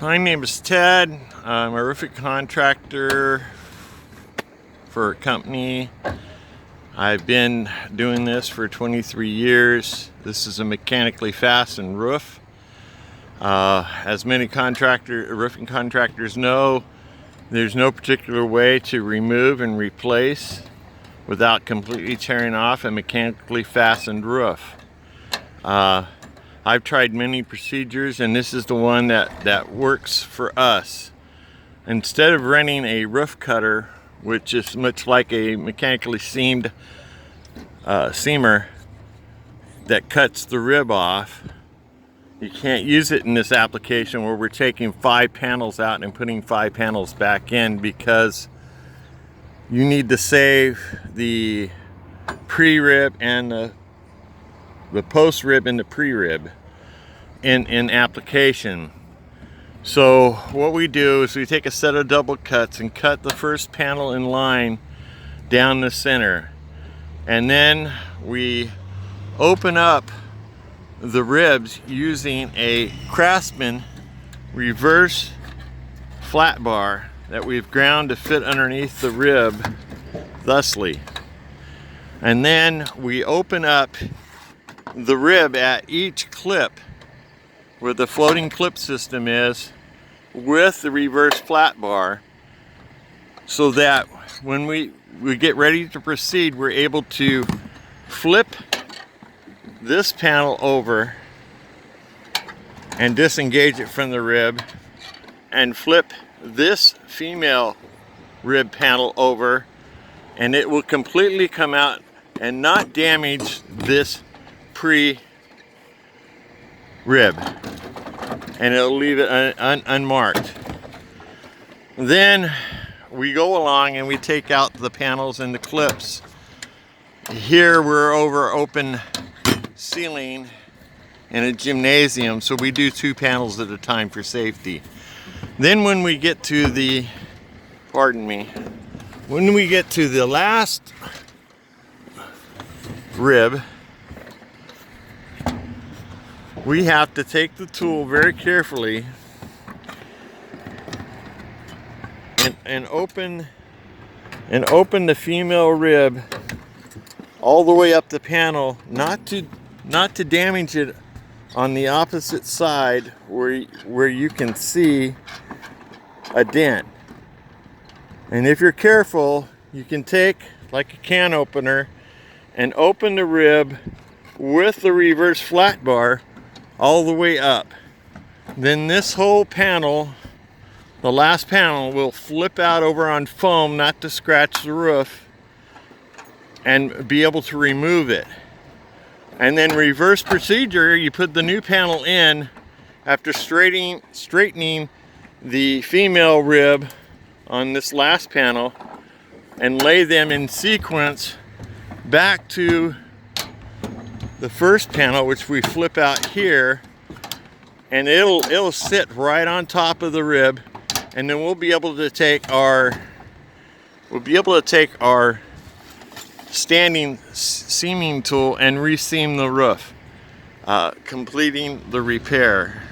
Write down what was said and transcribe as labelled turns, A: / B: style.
A: My name is Ted. I'm a roofing contractor for a company. I've been doing this for 23 years. This is a mechanically fastened roof. As many roofing contractors know, there's no particular way to remove and replace without completely tearing off a mechanically fastened roof. I've tried many procedures, and this is the one that works for us. Instead of renting a roof cutter, which is much like a mechanically seamed seamer that cuts the rib off, you can't use it in this application where we're taking 5 panels out and putting 5 panels back in, because you need to save the pre-rib and the post rib and the pre-rib in application. So what we do is we take a set of double cuts and cut the first panel in line down the center, and then we open up the ribs using a Craftsman reverse flat bar that we've ground to fit underneath the rib thusly. And then we open up the rib at each clip where the floating clip system is with the reverse flat bar, so that when we get ready to proceed, we're able to flip this panel over and disengage it from the rib, and flip this female rib panel over, and it will completely come out and not damage this pre-rib, and it'll leave it unmarked. Then we go along and we take out the panels and the clips. Here we're over open ceiling in a gymnasium, so we do 2 panels at a time for safety. Then when we get to the, when we get to the last rib, we have to take the tool very carefully and open the female rib all the way up the panel, not to damage it on the opposite side where you can see a dent. And if you're careful, you can take like a can opener and open the rib with the reverse flat bar all the way up. Then this whole panel, the last panel, will flip out over on foam, not to scratch the roof, and be able to remove it. And then reverse procedure, you put the new panel in after straightening the female rib on this last panel, and lay them in sequence back to the first panel, which we flip out here, and it'll sit right on top of the rib, and then we'll be able to take our standing seaming tool and reseam the roof, completing the repair.